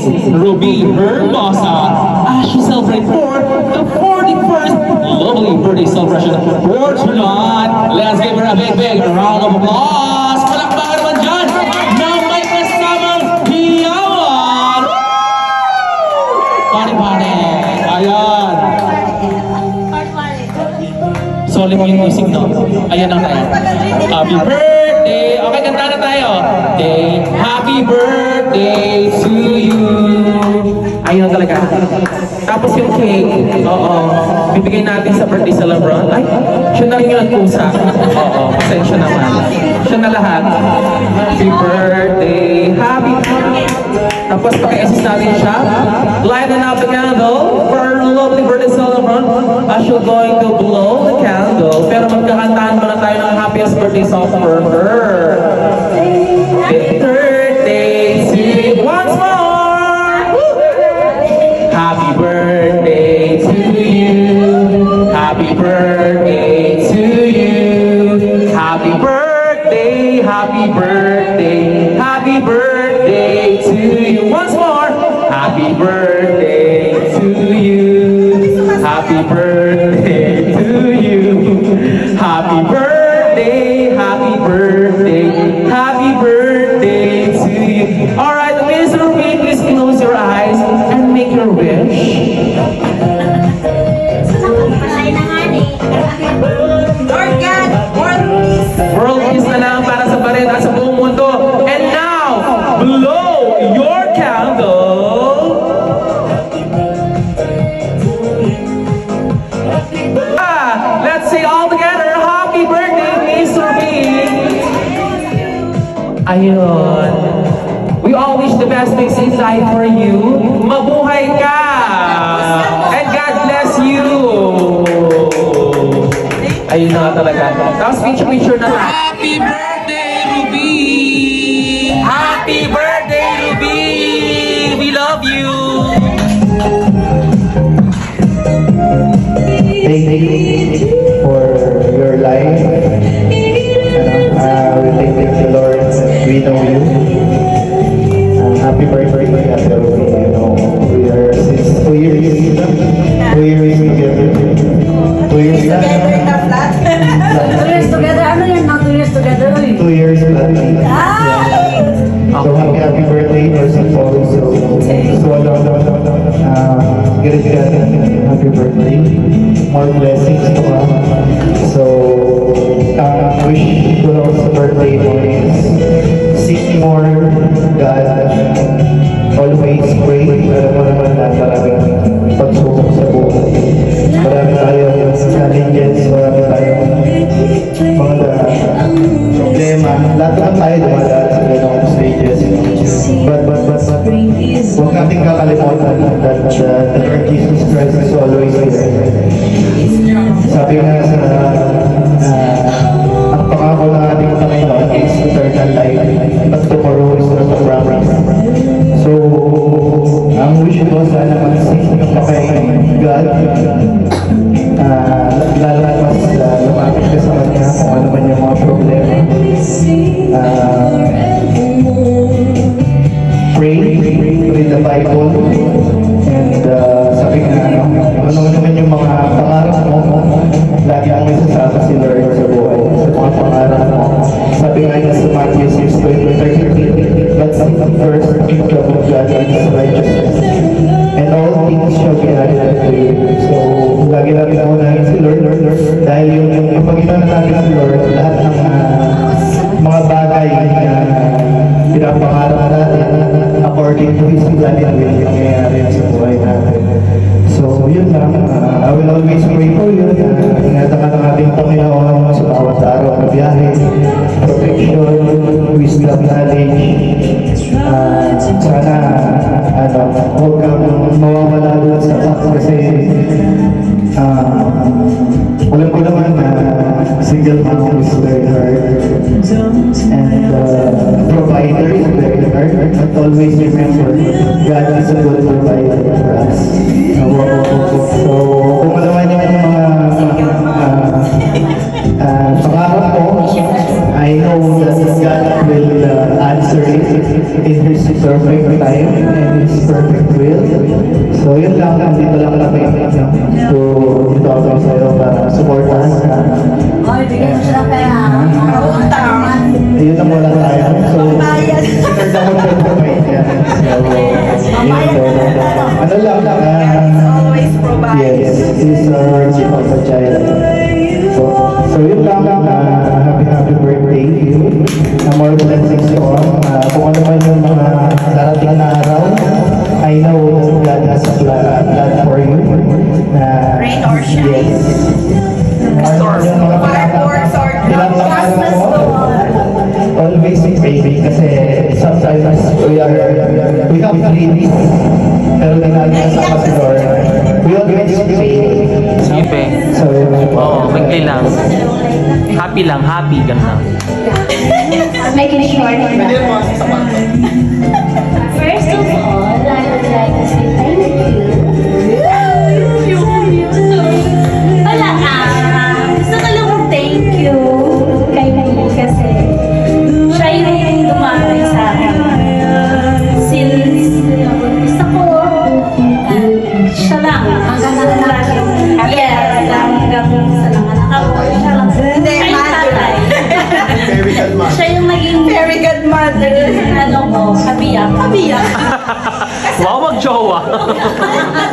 Miss Ruby Hermosa as she celebrates for the 41st lovely birthday celebration for tonight. Let's give her a big round of applause. Palakpakan naman dyan na may kasamang hiyawan. Pare-pare. Ayan. Solid yung music, no? Ayan ang tayo. Happy birthday! Okay, kanta na tayo. Happy birthday to you. Ayun na talaga. Tapos yung cake, oo, bibigay natin sa birthday celebrant. Ay, siya na rin yung nagpusa. Oo, pasensya naman. Siya na lahat. Happy birthday, happy birthday. Tapos paki-assist natin siya. Lighten up the candle for our lovely birthday celebrant as you're going to blow the candle. Pero magkakantahan muna tayo ng happiest birthday song for her. Happy birthday to you. Once more! Happy birthday to you. Happy birthday to you. Happy birthday, happy birthday, happy birthday to you. Once more. Happy birthday to you. Happy birthday to you. Happy birthday, happy birthday, happy birthday to you. All right, Miss Ruby, please close your eyes and make your wish. Lord God, World peace na lang para sa barin at sa buong mundo. And now, blow your candle. Let's say all together, happy birthday, Miss Ruby. Ayun. We all wish the best things in life for you. Mabuhay ka! And God bless you! Ayun na nga talaga. Tapos picture na tayo. Happy birthday, Ruby! Happy birthday, Ruby! We love you! Thank you for your life. We thank the Lord that we know you. Happy birthday, Ate Ruby. You know, we are since 2 years together. 2 years together. 2 years together in the flat. 2 years together. Ano yun? Not 2 years together. 2 years flat. So happy birthday, first of all. Get happy birthday. More blessings to come. So, wish ko lang sa birthday mo is seek more God. Always pray. Alam mo naman na maraming pagsubok sa buhay. Marami tayong challenges, marami tayong mga problema. Lahat naman tayo dumadaan sa ganong stages. But, huwag nating kakalimutan that the Lord Jesus Christ is always here. Sabi nga sa ang pangako ng ating Panginoon is eternal life, but tomorrow is not a promise. So, ang wish ko sana mag-seek ka kay God, lalo mas lumapit ka sa Kanya kung ano man yung mga problema. Pray, read the Bible, and sabi nga, ano naman yung mga pangarap mo, lagi ang may sasama si Lord sa buhay, sa mga pangarap mo. Sabi nga niya sa Matthew 6:20-30, but seek first the kingdom of God and His righteousness, and all things shall be added unto you. So, lagi namin unahin si Lord, dahil yung Panginoon natin si Lord, lahat ng mga bagay na pinapangarap natin according to His plan and will nangyayari sa buhay natin. So, yun lang. I will always pray for you. Ingatan ka ng ating Panginoon sa bawat araw na biyahe. Protection, wisdom, knowledge. Sana, huwag kang mawawala doon sa kasi alam ko naman na single mom is very hard. And provider is very hard. But always remember, God is a good provider for us. So, kung ano man yung mga pangarap ko, I know that God will answer it. in His perfect time and His perfect will. So yun lang, dito lang kami to talk sa'yo para supportahan ka. Oy, bigyan mo siya ng pera. Ayun na muna tayo. So, Pambayad. sinard ako nag-provide yan. So, ano lang, Always provide. yes, this is our Papa Child. So yun lang, happy birthday to you. More blessings to all. Kung ano man yung mga darating na araw, I know that God has a plan for you. Rain or shine. Yes. Yung mga Fireworks or ilang mga araw Christmas mo, ball. always be praying kasi sometimes we have dreams pero ginagawa sa si Lord. We always pray. Sige, pe. So, Oo, magli lang. Happy lang, happy. Ganun lang. I'm making it short. First of all, I would like to say thank you. Wala gusto ko lang mag-thank you kay Mimi kasi siya yung dumating sa akin. Since gusto ko, siya lang. Hanggang lagi. Yes, hanggang sa nanganak ako. Siya lang. Hindi, Siya yung mother. tatay. Siya yung naging Very good mother. ano ko, kabiyak. Kabiyak. Wow, mag-jowa.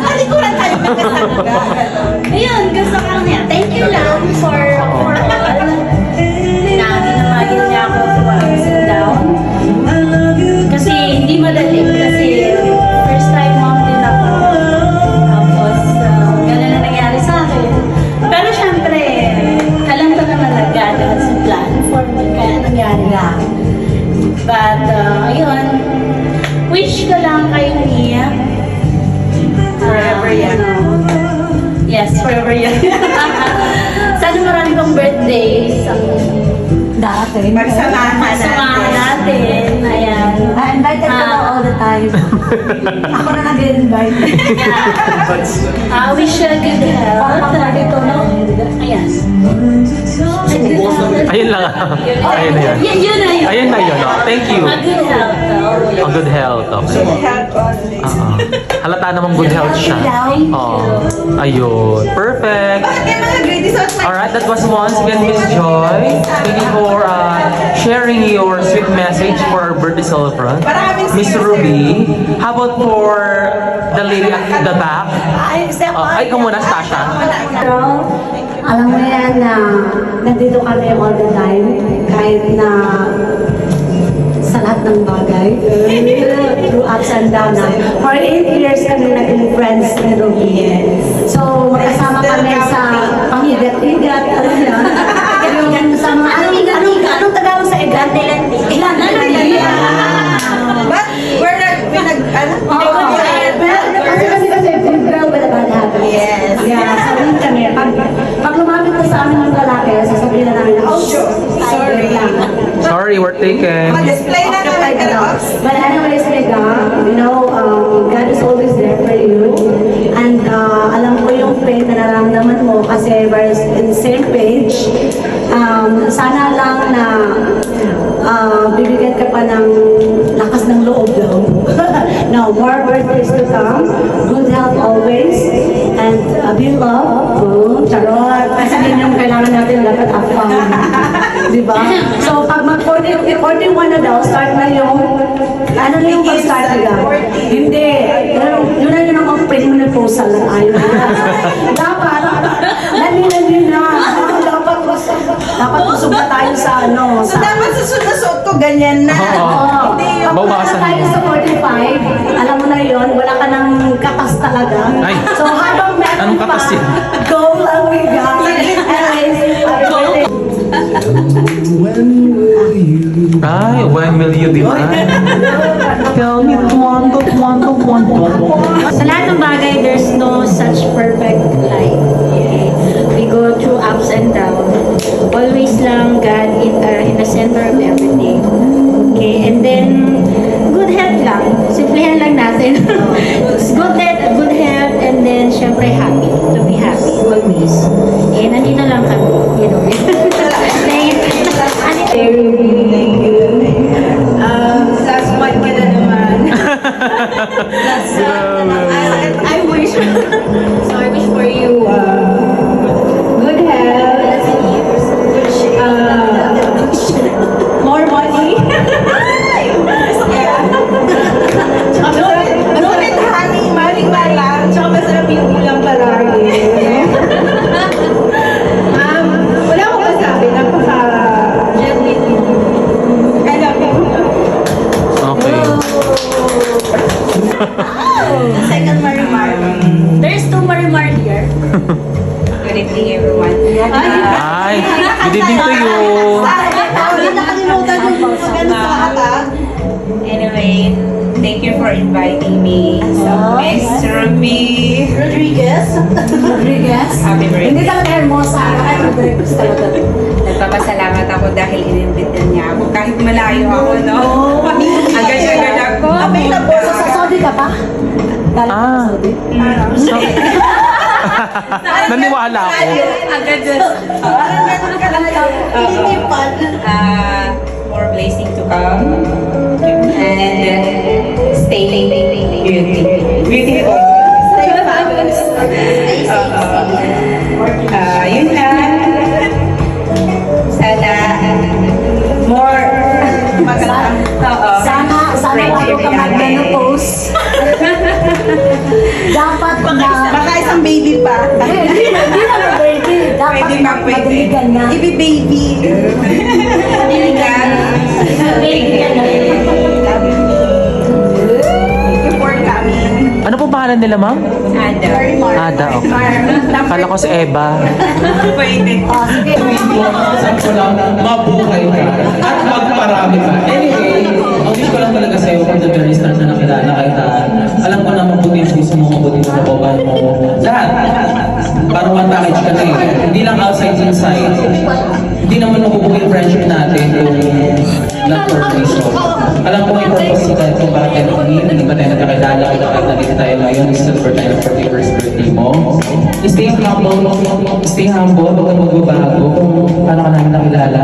Talikuran tayo magkasangga. Ayun, gusto ko niya. Thank you lang for all. Na ginamagin niya ako to sit down. Kasi hindi madali. Kasi first time mom din ako. Tapos, ganun na nangyari sa akin. Pero syempre, alam ko naman na God has a plan for me. Kaya nangyari lang. But, ayun. Wish ko lang kay Mia. Forever yan. Yes, forever yan. Sana marami pang birthdays ang darating. Magsamahan natin. Ayan. Invited ka na all the time. Ako na nag-invite. Wish you a good health. Dito, no? Ayan. Ayun lang. Ayun na yun. Yun na yun. Ayun na yun. Oh. Thank you. A good health. Oh, good health. Okay. Help only. Halata namang good health siya. Thank you. Oh. Ayun. Perfect. Bakit kayo mga grade? So, Alright, that was once again Miss Joy. Thank you for sharing your sweet message for our birthday celebrant. Maraming Miss Ruby, how about for the lady at the back? Ay, ikaw muna, Stasha. Pero, alam mo yan na nandito kami all the time, kahit na sa lahat ng bagay, through ups and downs. For 8 years kami naging friends ni Ruby. So, magkasama kami sa pamigat-igat, ano yan? Sa mga, anong Tagalog sa igat? Ilan? But, we're not, Yes. Yeah, sabihin kami, pag lumapit na sa amin ng lalaki, sasabihin na namin, oh, Sorry. Sorry, we're taken. Mag-display na naman ka na. But anyways, Mega, God is always there for you. And alam ko yung pain na nararamdaman mo kasi we're in the same page. Sana lang na bibigyan ka pa ng lakas ng loob daw. Now, more birthdays to come. Good health always. And be loved. Charot. Kasi yun yung kailangan natin dapat have fun. Diba? So, pag mag-41 na daw, start na yung, ano na yung pag-start nila? Hindi. Yun na yun ang pwede mo na proposal lang ayaw. Dapat, nalilin na. Dapat usog na tayo sa ano. So, dapat susunod ko ganyan na. Oo. Hindi yung... Bawasan tayo sa 45, alam mo na yun, wala ka ng katas talaga. Ay. So habang meron Anong katas pa, yun? go lang we got. Anyways, Ay, when will you be mine? Tell me one. sa lahat ng bagay, there's no such perfect life. We go through ups and downs. Always lang God in the center of everything. Okay, and then good health lang. Simplihan lang natin. good health, and then syempre happy. To be happy always. Eh, nandito lang kami. You know. Thank you. Very Last month ka na I wish. So I wish for you good health, more money. No need honey, maling lang. Tsaka masarap yung ulam palagi. Wala akong masabi. Napaka-genuine. I love you. Okay. Second Marimar. There's two Marimar here. Good evening, everyone. Ay, good evening to you. Nakalimutan yung maganda sa lahat. Anyway, thank you for inviting me. Miss Ruby. Rodriguez. Happy Hindi birthday. talaga hermosa. Happy birthday talaga. Nagpapasalamat ako dahil inimbitan niya ako. Kahit malayo ako, no? Agad-agad ako. Available Sa Saudi ka pa? Galing ka Ah. sa Saudi? Naniwala ako. Agad Parang meron ka lang tinipan. more blessing to come. And stay beautiful. Stay fabulous. Yun lang. Sana more maganda. Oo. Sana bago ka mag-menopause. Dapat na... Baka isang baby pa. Hindi na baby. Dapat Pwede pa, pwede. madiligan na. Ibi-baby. Yun lang. Madiligan na. Thank you for coming. Ano po pangalan nila, ma'am? Ada. Ada, okay. Akala ko si Eva. Pwede. Oh, sige. Sabi ko lang, mabuhay ka at magparami ka. Anyway, ang wish ko lang talaga sa'yo from the very start na nakilala kita. Alam ko na mabuti yung gusto mo, mabuti yung nababahan mo. Lahat. Parang one package ka na eh. Hindi lang outside, inside. Hindi naman mabubuhay yung friendship natin kung not for reason. Alam ko may purpose ka kung bakit tayo hindi ba tayo nagkakilala kita kahit nandito tayo ngayon, December 41st birthday mo. Stay humble, huwag kang magbabago kung paano ka namin nakilala.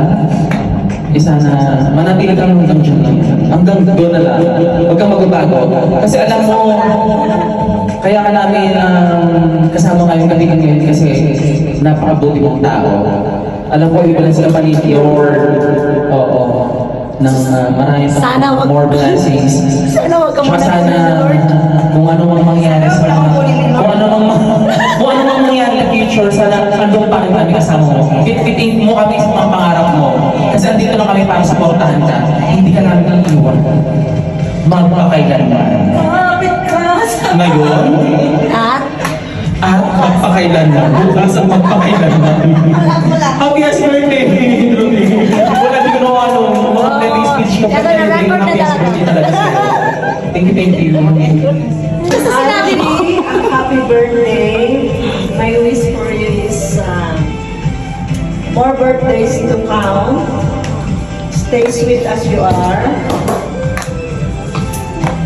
Sana manatili kang hanggang dyan lang. Hanggang doon na lang. Huwag kang magbabago. Kasi alam mo, kaya ka namin kasama ngayong gabi ngayon kasi napakabuti mong tao. Alam ko, iba lang sila panityore. Oo. Ng maraming Sana wag- more blessings. Sana wag ka Tsaka muna sana kung ano mang mangyari sa kung ano mang mangyari in the future, sana andun pa rin kami kasama mo. Fit-fitin mo kami sa mga pangarap mo. Kasi andito lang kami para suportahan ka. Hindi ka namin iiwan. Magpakailanman. Ngayon, At magpakailanman. Bukas ang magpakailanman. Happy birthday! Wala din ko ano, mga wedding speech ko. Yan na, record na Happy birthday talaga sa'yo. Thank you. basta sinabi mo. Happy birthday. My wish for you is more birthdays to come. Stay sweet as you are.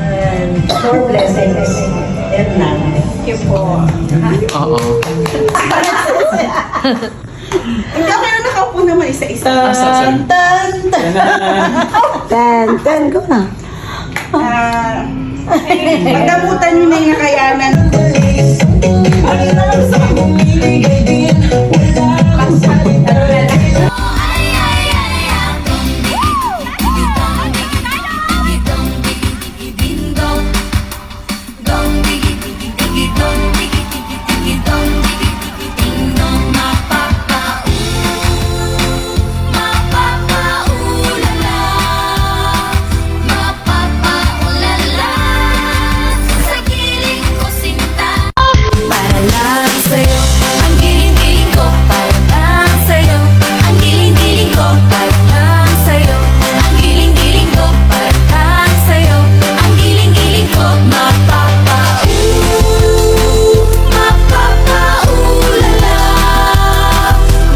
And more blessings. And none. Thank you po. Oo. Hindi ako na nakaupo naman isa-isa. Sorry. Ten, go na. Pagdamutan nyo na yung nakayanan. Para lang sa'yo, ang giling-giling ko. Para lang sa'yo, ang giling-giling ko. Para lang sa'yo, ang giling-giling ko. Para lang sa'yo, ang giling-giling ko. Mapapa-ooh-la-la.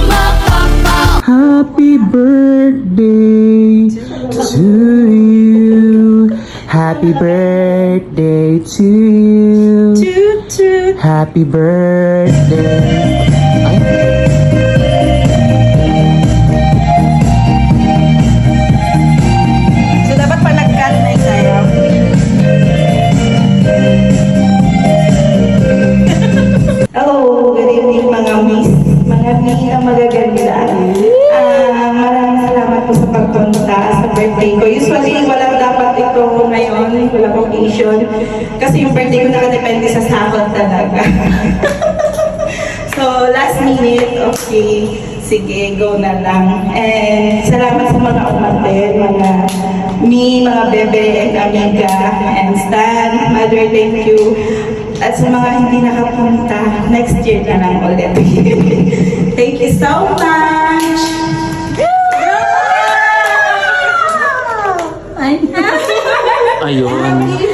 Mapapa- Happy birthday to you. Happy birthday to you. Happy birthday. Ay. So, dapat palagkat na isayaw. ngayon, walang occasion. Kasi yung birthday ko nakadepende sa sahod talaga. So, last minute, okay, sige, go na lang. And salamat sa mga umaten, mga mga bebe and amiga, and Stan, Mother, thank you. At sa mga hindi nakapunta, next year na lang ulit. Thank you so much! Ayun.